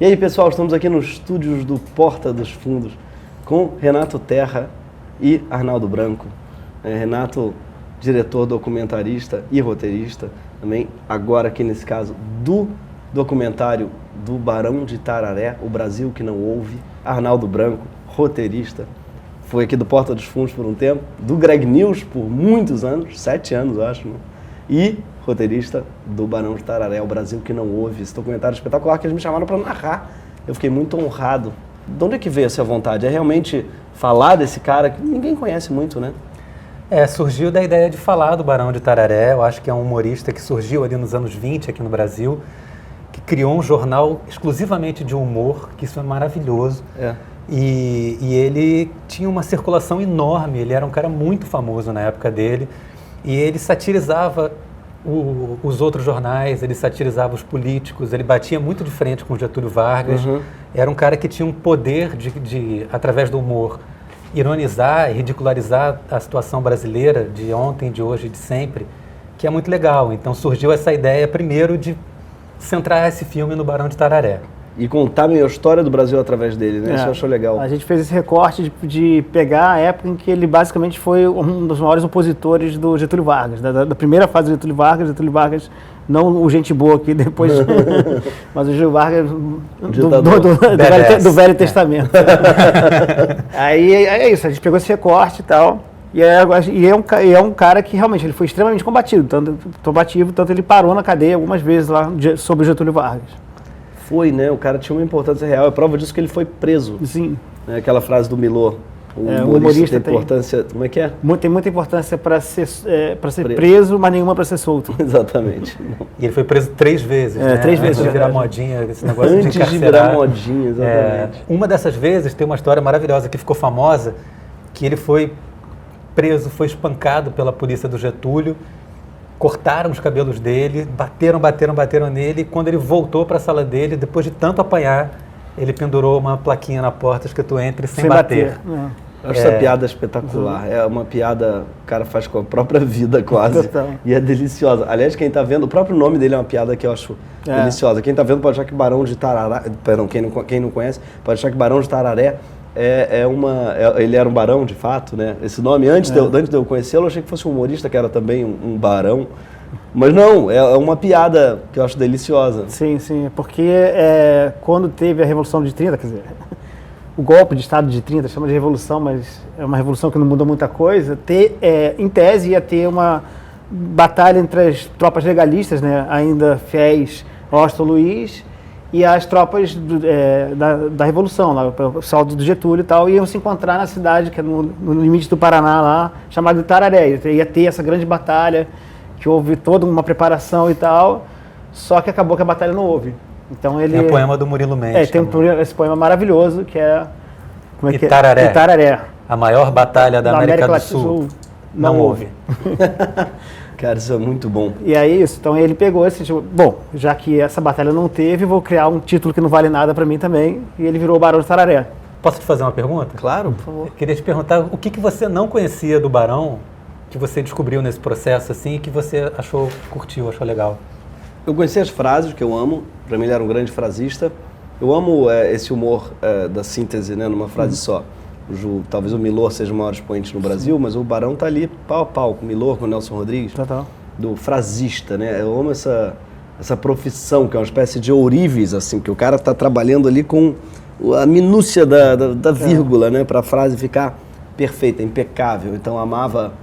E aí, pessoal, estamos aqui nos estúdios do Porta dos Fundos com Renato Terra e Arnaldo Branco. Renato, diretor, documentarista e roteirista, também agora aqui nesse caso do documentário do Barão de Tararé, O Brasil que Não Ouve. Arnaldo Branco, roteirista, foi aqui do Porta dos Fundos por um tempo, do Greg News por muitos anos, 7 anos eu acho, né? E roteirista do Barão de Tararé, O Brasil que Não Ouve, esse documentário espetacular que eles me chamaram para narrar. Eu fiquei muito honrado. De onde é que veio essa vontade? É realmente falar desse cara que ninguém conhece muito, né? Surgiu da ideia de falar do Barão de Tararé. Eu acho que é um humorista que surgiu ali nos anos 20 aqui no Brasil, que criou um jornal exclusivamente de humor, que isso é maravilhoso. E ele tinha uma circulação enorme, ele era um cara muito famoso na época dele, e ele satirizava os outros jornais, ele satirizava os políticos, ele batia muito de frente com Getúlio Vargas. Era um cara que tinha um poder de através do humor, ironizar e ridicularizar a situação brasileira de ontem, de hoje e de sempre, que é muito legal. Então surgiu essa ideia primeiro de centrar esse filme no Barão de Tararé. E contar a história do Brasil através dele, né? Isso eu acho legal. A gente fez esse recorte de pegar a época em que ele basicamente foi um dos maiores opositores do Getúlio Vargas, da primeira fase do Getúlio Vargas, não o gente boa aqui depois, mas o Getúlio Vargas do Velho Testamento. Aí é isso, a gente pegou esse recorte e tal, e é um cara que realmente ele foi extremamente combativo, tanto ele parou na cadeia algumas vezes lá sobre o Getúlio Vargas. Foi, né? O cara tinha uma importância real. É prova disso que ele foi preso. Sim. Aquela frase do Milor. O humorista tem importância. Como é que é? Tem muita importância para ser preso, mas nenhuma para ser solto. Exatamente. E ele foi preso 3 vezes, né? 3 vezes. Antes de virar modinha, esse negócio Antes de encarcerar. de virar modinha, exatamente. Uma dessas vezes tem uma história maravilhosa que ficou famosa, que ele foi preso, foi espancado pela polícia do Getúlio, cortaram os cabelos dele, bateram nele, e quando ele voltou para a sala dele, depois de tanto apanhar, ele pendurou uma plaquinha na porta escrito "Entre sem bater". Eu acho essa piada espetacular. É uma piada que o cara faz com a própria vida quase. E é deliciosa. Aliás, quem está vendo, o próprio nome dele é uma piada que eu acho deliciosa. Quem está vendo pode achar que Barão de Tararé, perdão, quem não conhece, pode achar que Barão de Tararé ele era um barão de fato, né? Esse nome, antes de eu conhecê-lo, eu achei que fosse um humorista que era também um barão. Mas não, é uma piada que eu acho deliciosa. Sim, porque quando teve a Revolução de 30, quer dizer, o golpe de Estado de 30 chama de revolução, mas é uma revolução que não mudou muita coisa, em tese ia ter uma batalha entre as tropas legalistas, né, ainda fiéis ao Austin Luiz, e as tropas da Revolução, lá, o pessoal do Getúlio e tal, iam se encontrar na cidade, que é no limite do Paraná lá, chamada de Tararé. Ia ter essa grande batalha, que houve toda uma preparação e tal, só que acabou que a batalha não houve. Então ele... Tem o poema do Murilo Mendes. Tem esse poema maravilhoso, que é... Itararé. Itararé. A maior batalha da América do Sul. Não houve. Cara, isso é muito bom. E aí isso, então ele pegou esse tipo, bom, já que essa batalha não teve, vou criar um título que não vale nada pra mim também, e ele virou o Barão de Tararé. Posso te fazer uma pergunta? Claro, por favor. Eu queria te perguntar, o que você não conhecia do Barão, que você descobriu nesse processo assim, e que você curtiu, achou legal? Eu conheci as frases, que eu amo, pra mim ele era um grande frasista. Eu amo esse humor da síntese, né, numa frase só. Talvez o Milor seja o maior expoente no Brasil, mas o Barão tá ali pau a pau com o Milor, com o Nelson Rodrigues. Total. Do frasista, né? Eu amo essa profissão, que é uma espécie de ourives, assim, porque o cara tá trabalhando ali com a minúcia da vírgula, né? Pra frase ficar perfeita, impecável. Então amava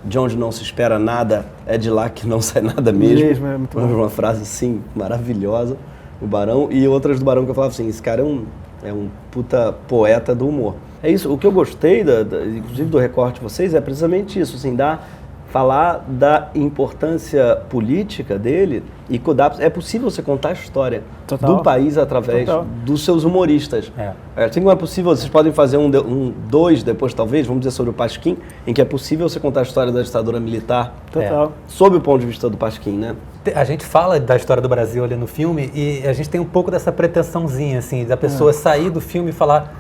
"De onde não se espera nada, é de lá que não sai nada mesmo". É muito bom. Uma frase, assim, maravilhosa, o Barão. E outras do Barão que eu falava assim, esse cara é um puta poeta do humor. É isso, o que eu gostei, inclusive do recorte de vocês, é precisamente isso, assim, falar da importância política dele e é possível você contar a história do país através dos seus humoristas. Assim como é possível, vocês podem fazer dois depois talvez, vamos dizer sobre o Pasquim, em que é possível você contar a história da ditadura militar sob o ponto de vista do Pasquim, né? A gente fala da história do Brasil ali no filme e a gente tem um pouco dessa pretensãozinha, assim, da pessoa sair do filme e falar: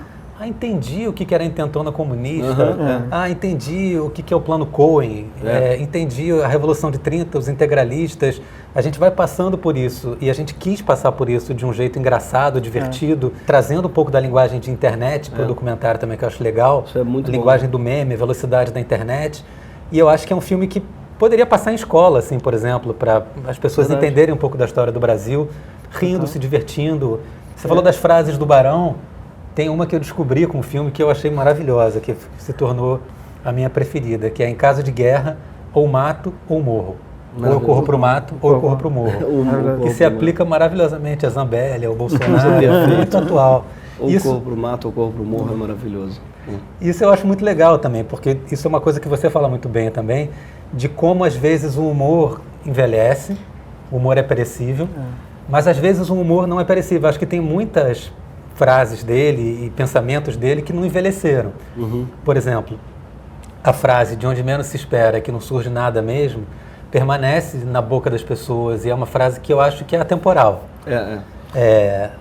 entendi o que era a intentona comunista, entendi o que é o plano Cohen, entendi a Revolução de 30, os integralistas. A gente vai passando por isso, e a gente quis passar por isso de um jeito engraçado, divertido, trazendo um pouco da linguagem de internet para o documentário também, que eu acho legal. Isso é muito a linguagem do meme, a velocidade da internet. E eu acho que é um filme que poderia passar em escola, assim, por exemplo, para as pessoas entenderem um pouco da história do Brasil, rindo, se divertindo. Você falou das frases do Barão, tem uma que eu descobri com o filme que eu achei maravilhosa, que se tornou a minha preferida, que é em caso de guerra, ou mato ou morro. Ou eu corro pro mato, ou eu corro pro morro. Que se aplica maravilhosamente a Zambelli, ao Bolsonaro, é muito atual. Ou isso, corro pro mato, ou corro pro morro, é maravilhoso. Isso eu acho muito legal também, porque isso é uma coisa que você fala muito bem também, de como às vezes o humor envelhece, o humor é perecível, mas às vezes o humor não é perecível. Acho que tem muitas frases dele e pensamentos dele que não envelheceram. Por exemplo, a frase de onde menos se espera, que não surge nada mesmo, permanece na boca das pessoas, e é uma frase que eu acho que é atemporal.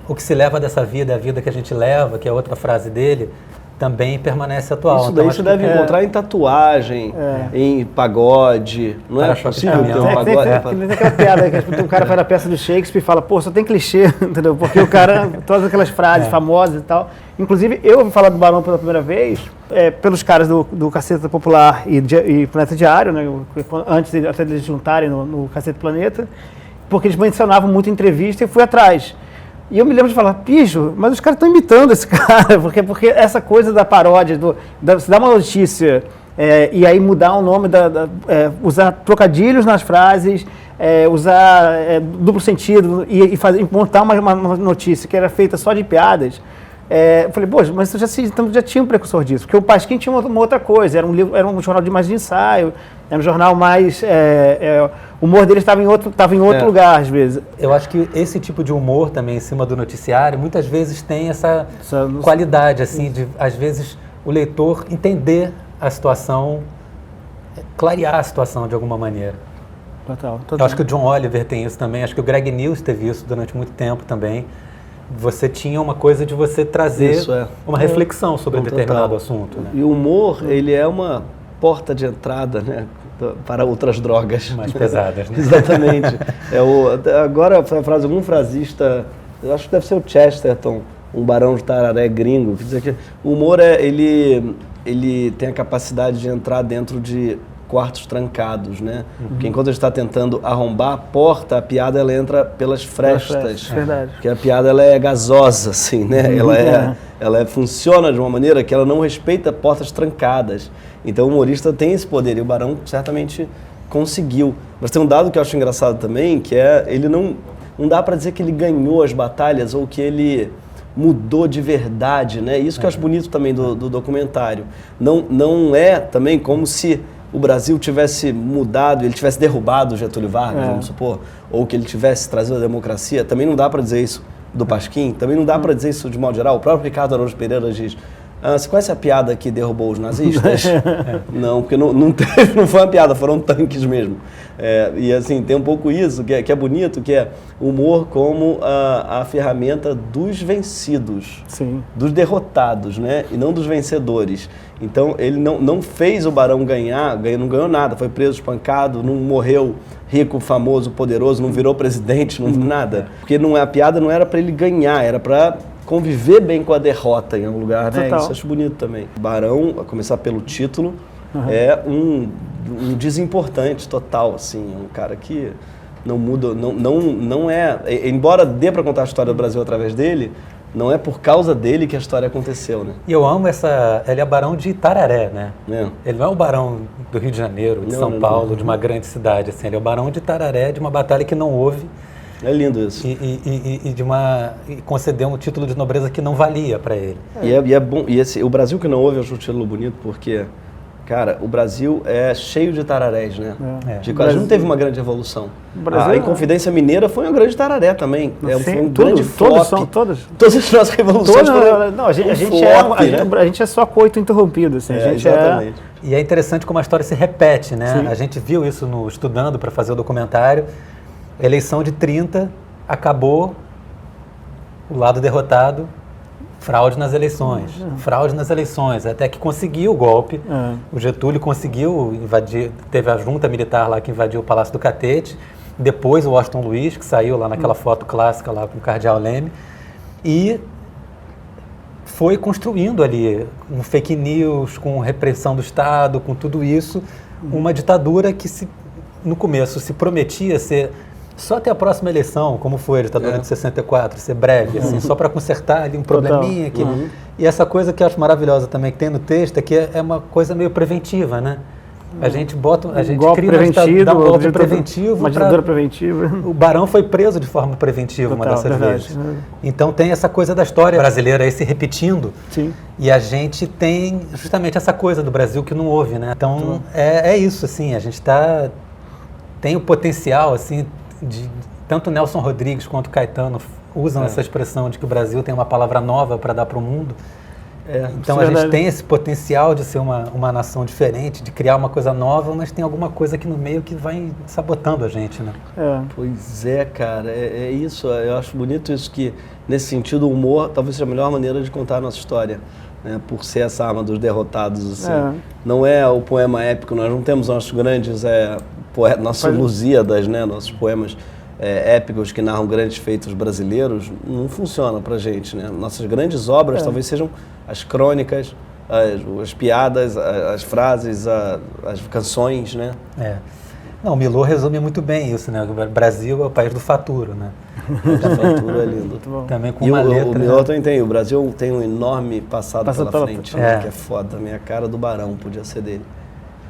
O que se leva dessa vida é a vida que a gente leva, que é outra frase dele, também permanece atual. Isso daí você deve encontrar em tatuagem, em pagode. Não é possível ter um pagode? Tem aquela piada que o cara faz a peça do Shakespeare e fala, pô, só tem clichê, entendeu? Porque o cara, todas aquelas frases famosas e tal. Inclusive, eu ouvi falar do Barão pela primeira vez, pelos caras do Caceta Popular e Planeta Diário, né? Antes até de eles juntarem no Caceta Planeta, porque eles mencionavam muito em entrevista e eu fui atrás. E eu me lembro de falar, bicho, mas os caras estão imitando esse cara, porque essa coisa da paródia, se dar uma notícia e aí mudar o nome, usar trocadilhos nas frases, usar duplo sentido e montar uma notícia que era feita só de piadas. Eu falei, poxa, mas então já tinha um precursor disso, porque o Pasquim tinha uma outra coisa, era um jornal de mais de ensaio, era um jornal mais... o humor dele estava em outro lugar, às vezes. Eu acho que esse tipo de humor também em cima do noticiário, muitas vezes tem essa qualidade, assim, de, às vezes, o leitor entender a situação, clarear a situação de alguma maneira. Total. Eu acho que o John Oliver tem isso também, acho que o Greg News teve isso durante muito tempo também. Você tinha uma coisa de você trazer uma reflexão sobre determinado assunto. Né? E o humor, ele é uma porta de entrada, né, para outras drogas. Mais pesadas, né? Exatamente. Agora, a frase, algum frasista, eu acho que deve ser o Chesterton, um barão de Tararé gringo, que diz que o humor, ele tem a capacidade de entrar dentro de quartos trancados, né? Porque enquanto a gente está tentando arrombar a porta, a piada ela entra pelas frestas. Verdade. Porque a piada ela é gasosa, assim, né? Ela funciona de uma maneira que ela não respeita portas trancadas. Então o humorista tem esse poder e o Barão certamente conseguiu. Mas tem um dado que eu acho engraçado também, que ele não dá para dizer que ele ganhou as batalhas ou que ele mudou de verdade, né? Isso que eu acho bonito também do documentário. Não é também como se o Brasil tivesse mudado, ele tivesse derrubado o Getúlio Vargas, vamos supor, ou que ele tivesse trazido a democracia. Também não dá para dizer isso do Pasquim, também não dá para dizer isso de modo geral. O próprio Ricardo Araújo Pereira diz, você conhece a piada que derrubou os nazistas? Não, porque não foi uma piada, foram tanques mesmo. E assim, tem um pouco isso, que é bonito, que é humor como a ferramenta dos vencidos, dos derrotados, né? E não dos vencedores. Então, ele não fez o Barão ganhar, não ganhou nada, foi preso, espancado, não morreu rico, famoso, poderoso, não virou presidente, não nada. Porque a piada não era para ele ganhar, era para conviver bem com a derrota em algum lugar, né? Isso eu acho bonito também. Barão, a começar pelo título, é um desimportante total, assim, um cara que não muda, não é, embora dê para contar a história do Brasil através dele, não é por causa dele que a história aconteceu, né? E eu amo ele é Barão de Tararé, né? Ele não é o Barão do Rio de Janeiro, de São Paulo, de uma grande cidade, assim, ele é o Barão de Tararé, de uma batalha que não houve. É lindo isso. E conceder um título de nobreza que não valia para ele. E é bom. O Brasil que não houve, eu acho o título bonito, porque, cara, o Brasil é cheio de tararés, né? A gente não teve uma grande evolução. A Inconfidência Mineira foi uma grande tararé também. Foi um grande flop. Todas as nossas revoluções foram a gente é só coito interrompido. Assim, exatamente. E é interessante como a história se repete, né? A gente viu isso estudando para fazer o documentário. Eleição de 30, acabou, o lado derrotado fraude nas eleições, fraude nas eleições, até que conseguiu o golpe. O Getúlio conseguiu invadir, teve a junta militar lá que invadiu o Palácio do Catete, depois o Washington Luiz, que saiu lá naquela foto clássica lá com o Cardeal Leme, e foi construindo ali, com fake news, com repressão do Estado, com tudo isso, uma ditadura que no começo se prometia ser só até a próxima eleição, como foi a ditadura de 64, ser breve, assim, só para consertar ali um probleminha aqui. E essa coisa que eu acho maravilhosa também que tem no texto é que é uma coisa meio preventiva, né? A gente cria dá um golpe preventivo. Uma ditadura preventiva. O Barão foi preso de forma preventiva uma dessas vezes. Então tem essa coisa da história brasileira aí se repetindo. Sim. E a gente tem justamente essa coisa do Brasil que não houve, né? Então é isso, assim, a gente tem o potencial, assim, tanto Nelson Rodrigues quanto Caetano usam essa expressão de que o Brasil tem uma palavra nova para dar para o mundo. Então a gente tem esse potencial de ser uma nação diferente, de criar uma coisa nova, mas tem alguma coisa aqui no meio que vai sabotando a gente, né? Pois é, cara, é isso. Eu acho bonito isso, que nesse sentido o humor talvez seja a melhor maneira de contar a nossa história, né? Por ser essa arma dos derrotados, assim. Não é o poema épico, nós não temos nossos grandes nossos Lusíadas, né? Nossos poemas épicos que narram grandes feitos brasileiros, não funciona pra gente, né? Nossas grandes obras talvez sejam as crônicas, as piadas, as frases, as canções, né? Não, o Milor resume muito bem isso, né? O Brasil é o país do faturo, né? O faturo é lindo. Também com uma letra. O Milor também tem. O Brasil tem um enorme passado pela frente, que é foda. A minha cara do Barão podia ser dele.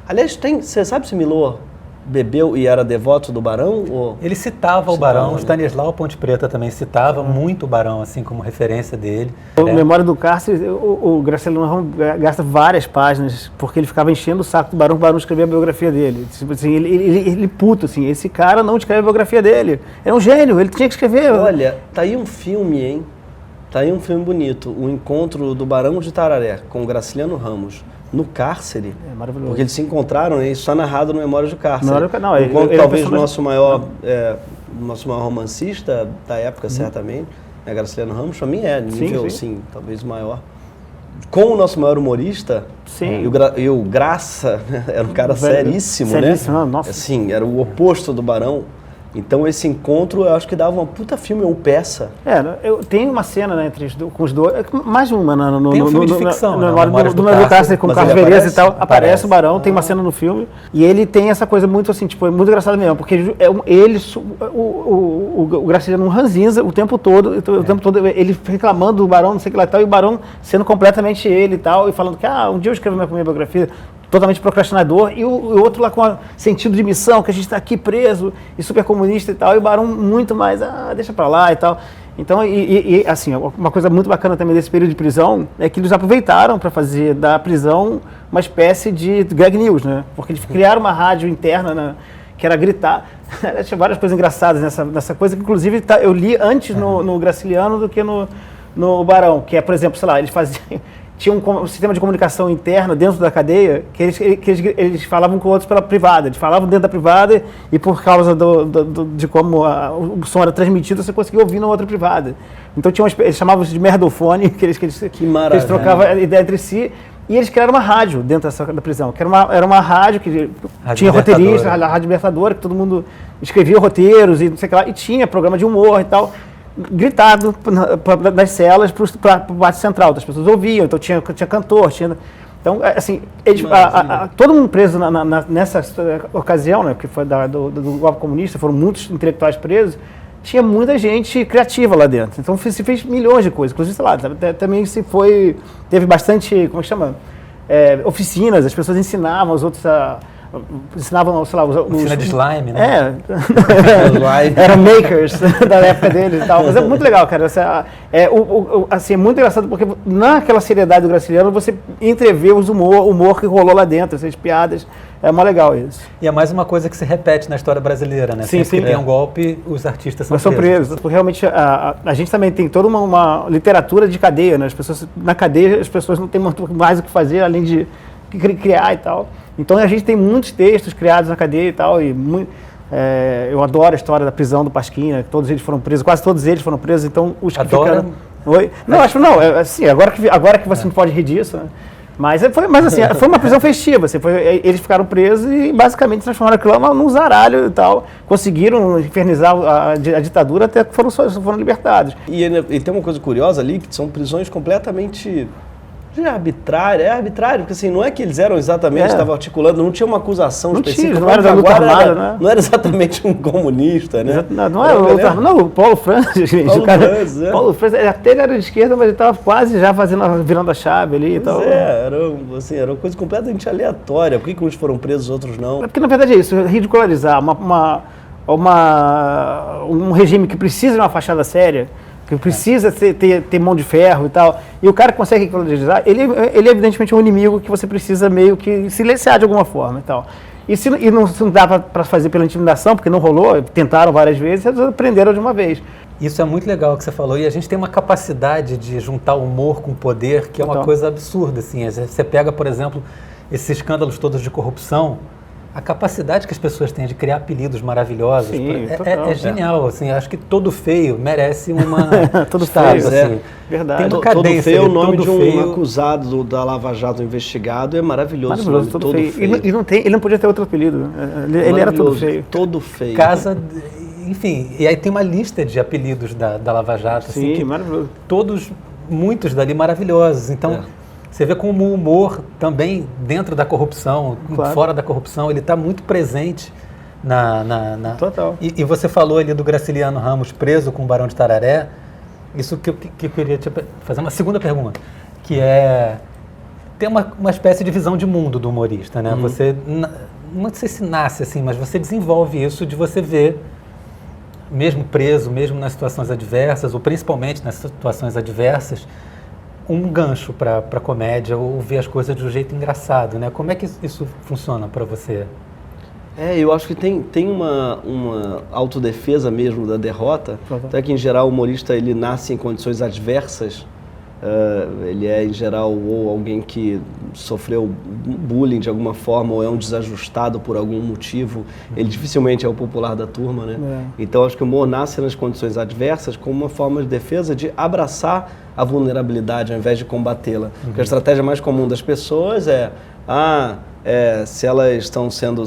Aliás, você sabe se Milor bebeu e era devoto do Barão? Ou... Ele citava o Barão, o Stanislau Ponte Preta também citava muito o Barão, assim, como referência dele. O Memória do Cárcere, o Graciliano Ramos gasta várias páginas, porque ele ficava enchendo o saco do Barão, o Barão escrevia a biografia dele. Tipo assim, ele puto, assim, esse cara não escreve a biografia dele. É um gênio, ele tinha que escrever. Olha, tá aí um filme, hein? Tá aí um filme bonito, o encontro do Barão de Tararé com o Graciliano Ramos no cárcere, maravilhoso. Porque eles se encontraram, né? Isso está narrado no Memórias do Cárcere. Ele talvez o nosso maior romancista da época, certamente, né? Graciliano Ramos, para mim nível, sim, talvez maior. Com o nosso maior humorista, e o Graça, né? Era um cara seríssimo, né? Nossa. Assim, era o oposto do Barão. Então esse encontro eu acho que dava uma puta filme ou peça. Tem uma cena, né, com os dois, mais de uma tem um filme de ficção, no Memórias do Cárcere com o Carlos Vereza e tal, aparece o Barão, tem uma cena no filme, e ele tem essa coisa muito assim, tipo, é muito engraçado mesmo, porque o Graciliano ranzinza o tempo todo, ele reclamando do Barão, não sei o que lá e tal, e o Barão sendo completamente ele e tal, e falando que um dia eu escrevo minha biografia, totalmente procrastinador, e o outro lá com sentido de missão, que a gente está aqui preso, e super comunista e tal, e o Barão muito mais, deixa pra lá e tal. Então, assim, uma coisa muito bacana também desse período de prisão é que eles aproveitaram para fazer da prisão uma espécie de Greg News, né? Porque eles criaram uma rádio interna, que era gritar. Tinha várias coisas engraçadas nessa coisa, que inclusive eu li antes no Graciliano do que no Barão, que é, por exemplo, sei lá, eles faziam... Tinha um sistema de comunicação interna dentro da cadeia que eles falavam com outros pela privada. Eles falavam dentro da privada e por causa de como o som era transmitido, você conseguia ouvir na outra privada. Então eles chamavam isso de merdofone, que eles trocavam a ideia entre si. E eles criaram uma rádio dentro da prisão, que era uma rádio que tinha roteirista, a Rádio Libertadora, que todo mundo escrevia roteiros e não sei o que lá, e tinha programa de humor e tal, gritado das celas para o pátio central, as pessoas ouviam, então tinha cantor, então, assim, todo mundo preso nessa ocasião, né, porque foi do golpe comunista, foram muitos intelectuais presos, tinha muita gente criativa lá dentro, então se fez milhões de coisas, inclusive, sei lá, também teve bastante, como é que chama, oficinas, as pessoas ensinavam os outros ensinavam, sei lá, oficina de slime, né? Eram makers da época deles e tal, mas é muito legal, cara, assim, é muito engraçado porque naquela seriedade do Graciliano você entrevê o humor que rolou lá dentro, essas piadas, é mó legal isso. E é mais uma coisa que se repete na história brasileira, né? Sempre que tem um golpe, os artistas são presos. Porque realmente a gente também tem toda uma literatura de cadeia, né? Na cadeia as pessoas não têm muito mais o que fazer além de criar e tal. Então a gente tem muitos textos criados na cadeia e tal, eu adoro a história da prisão do Pasquim, né? Todos eles foram presos, quase todos eles foram presos, então os que ficaram... Oi? Não, acho não. Assim, agora que você não pode rir disso, né? Mas foi uma prisão festiva. Eles ficaram presos e basicamente transformaram aquilo num zaralho e tal. Conseguiram infernizar a ditadura até que foram libertados. E tem uma coisa curiosa ali, que são prisões completamente... É arbitrário, porque assim, não é que eles eram exatamente, estavam articulando, não tinha uma acusação específica. Não era da luta armada, né? Não era exatamente um comunista, né? Não era luta armada. Não, o Paulo Francis, gente. Paulo Francis, até ele era de esquerda, mas ele estava quase já virando a chave ali e tal. Era uma coisa completamente aleatória. Por que uns foram presos, outros não? Porque na verdade é isso, ridicularizar um regime que precisa de uma fachada séria, que precisa ter mão de ferro e tal, e o cara que consegue ridicularizar, ele é evidentemente um inimigo que você precisa meio que silenciar de alguma forma e tal. E não dá para fazer pela intimidação, porque não rolou, tentaram várias vezes, eles prenderam de uma vez. Isso é muito legal que você falou, e a gente tem uma capacidade de juntar humor com poder, que é uma coisa absurda, assim. Você pega, por exemplo, esses escândalos todos de corrupção, a capacidade que as pessoas têm de criar apelidos maravilhosos. Sim, é genial, assim, acho que todo feio merece uma todo status, feio, assim. Verdade. Todo feio é o nome de um acusado da Lava Jato investigado, é maravilhoso. Todo feio. Ele não podia ter outro apelido. Ele era todo feio. Todo feio. Enfim, e aí tem uma lista de apelidos da Lava Jato, assim, sim, maravilhoso. Muitos dali maravilhosos. Então, você vê como o humor também dentro da corrupção, fora da corrupção, ele está muito presente Total. E você falou ali do Graciliano Ramos preso com o Barão de Tararé. Isso que eu queria te fazer uma segunda pergunta, que é... Tem uma espécie de visão de mundo do humorista, né? Você, não sei se nasce assim, mas você desenvolve isso de você ver, mesmo preso, mesmo nas situações adversas, ou principalmente nas situações adversas, um gancho para a comédia, ou ver as coisas de um jeito engraçado, né? Como é que isso funciona para você? Eu acho que tem uma autodefesa mesmo da derrota, até que em geral o humorista ele nasce em condições adversas, ele é em geral ou alguém que sofreu bullying de alguma forma, ou é um desajustado por algum motivo, ele dificilmente é o popular da turma, né? Então acho que o humor nasce nas condições adversas como uma forma de defesa de abraçar a vulnerabilidade ao invés de combatê-la. Porque a estratégia mais comum das pessoas se elas estão sendo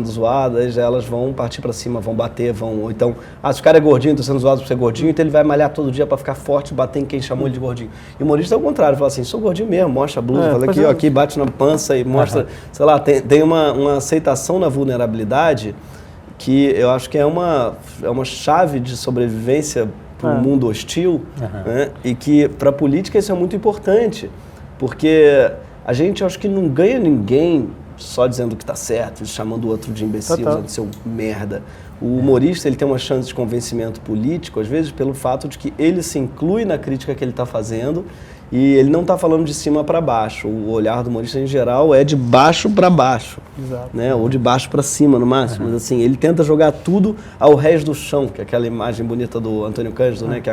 zoadas, elas vão partir para cima, vão bater, ou então, se o cara é gordinho, está sendo zoado por ser gordinho, então ele vai malhar todo dia para ficar forte, bater em quem chamou ele de gordinho. E o humorista é o contrário, fala assim, sou gordinho mesmo, mostra a blusa, fala aqui, aqui, bate na pança e mostra, sei lá, tem uma aceitação na vulnerabilidade que eu acho que é uma chave de sobrevivência para um mundo hostil, né? E que para a política isso é muito importante, porque a gente acho que não ganha ninguém só dizendo que está certo, chamando o outro de imbecil, dizendo seu merda. O humorista ele tem uma chance de convencimento político, às vezes pelo fato de que ele se inclui na crítica que ele está fazendo e ele não está falando de cima para baixo. O olhar do humorista em geral é de baixo para baixo, né? Ou de baixo para cima no máximo. Mas assim, ele tenta jogar tudo ao rés do chão, que é aquela imagem bonita do Antônio Cândido, né? Que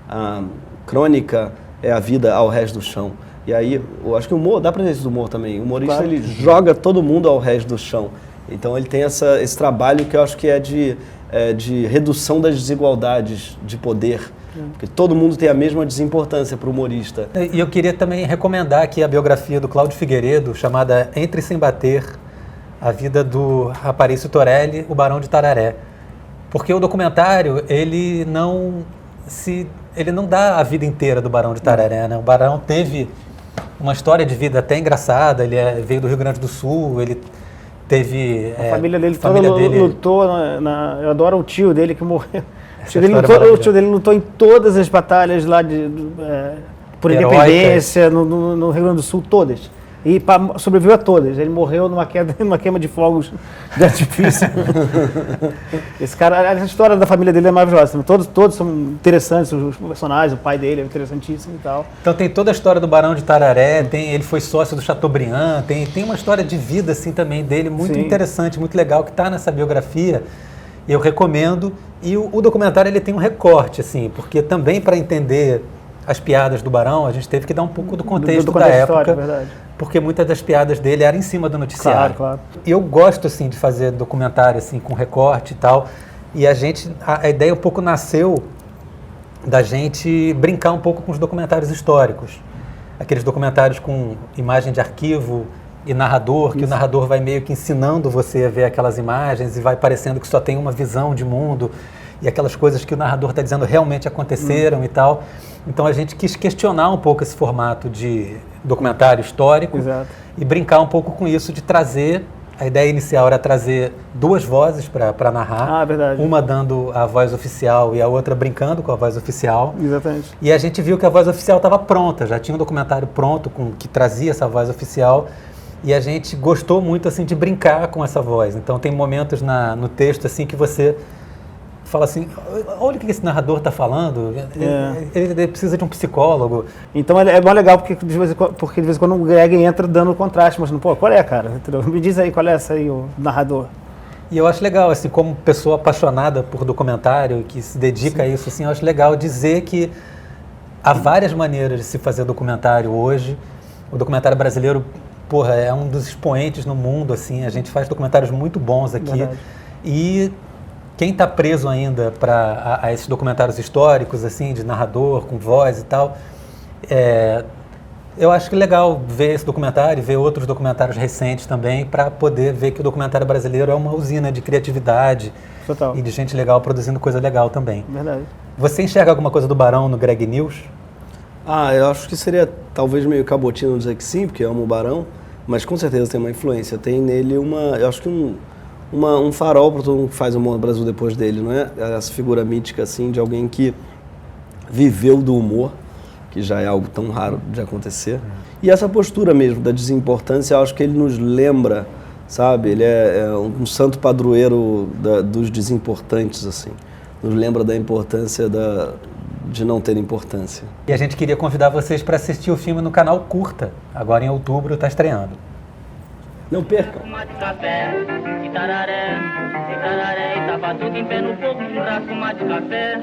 a crônica é a vida ao rés do chão. E aí, eu acho que o humor, dá pra dizer isso do humor também, o humorista ele joga todo mundo ao rés do chão. Então ele tem esse trabalho que eu acho que é de redução das desigualdades de poder, porque todo mundo tem a mesma desimportância para o humorista. E eu queria também recomendar aqui a biografia do Cláudio Figueiredo, chamada Entre Sem Bater, a vida do Aparício Torelli, o Barão de Tararé. Porque o documentário, ele não dá a vida inteira do Barão de Tararé, né? O Barão teve uma história de vida até engraçada, ele veio do Rio Grande do Sul, ele teve... A família dele lutou, eu adoro o tio dele que morreu. O tio dele lutou em todas as batalhas lá por independência no Rio Grande do Sul, todas. E sobreviveu a todas. Ele morreu numa queima de fogos de artifício. Esse cara, a história da família dele é maravilhosa. Todos são interessantes, os personagens, o pai dele é interessantíssimo e tal. Então tem toda a história do Barão de Tararé, ele foi sócio do Chateaubriand, tem uma história de vida assim também dele, muito interessante, muito legal, que está nessa biografia. Eu recomendo. E o documentário ele tem um recorte, assim, porque também para entender as piadas do Barão, a gente teve que dar um pouco do contexto da época. Verdade. Porque muitas das piadas dele eram em cima do noticiário. Claro. E eu gosto, assim, de fazer documentário, assim, com recorte e tal. E a ideia um pouco nasceu da gente brincar um pouco com os documentários históricos. Aqueles documentários com imagem de arquivo e narrador, que o narrador vai meio que ensinando você a ver aquelas imagens e vai parecendo que só tem uma visão de mundo e aquelas coisas que o narrador está dizendo realmente aconteceram e tal. Então a gente quis questionar um pouco esse formato de documentário histórico. Exato. E brincar um pouco com isso, de trazer, a ideia inicial era trazer duas vozes para narrar, Verdade. uma dando a voz oficial e a outra brincando com a voz oficial. Exatamente. E a gente viu que a voz oficial estava pronta, já tinha um documentário pronto que trazia essa voz oficial. E a gente gostou muito assim de brincar com essa voz. Então tem momentos no texto assim que você fala assim, olha o que esse narrador está falando, ele precisa de um psicólogo. Então é bom legal porque de vez em quando o Greg entra dando contraste, mas pô, qual é, cara? Me diz aí qual é essa aí, o narrador. E eu acho legal, assim, como pessoa apaixonada por documentário, que se dedica a isso, assim, eu acho legal dizer que há várias maneiras de se fazer documentário hoje. O documentário brasileiro, porra, é um dos expoentes no mundo, assim, a gente faz documentários muito bons aqui. Verdade. E quem está preso ainda a esses documentários históricos, assim, de narrador, com voz e tal, eu acho que é legal ver esse documentário e ver outros documentários recentes também, para poder ver que o documentário brasileiro é uma usina de criatividade. Total. E de gente legal produzindo coisa legal também. Verdade. Você enxerga alguma coisa do Barão no Greg News? Eu acho que seria talvez meio cabotino dizer que sim, porque eu amo o Barão, mas com certeza tem uma influência. Tem nele eu acho que um farol para todo mundo que faz o humor no Brasil depois dele, não é? Essa figura mítica, assim, de alguém que viveu do humor, que já é algo tão raro de acontecer. E essa postura mesmo da desimportância, eu acho que ele nos lembra, sabe? Ele é um santo padroeiro dos desimportantes, assim. Nos lembra da importância de não ter importância. E a gente queria convidar vocês para assistir o filme no canal Curta. Agora em outubro está estreando. Não percam! Tava tudo em pé no fogo, churrasco, mate, café.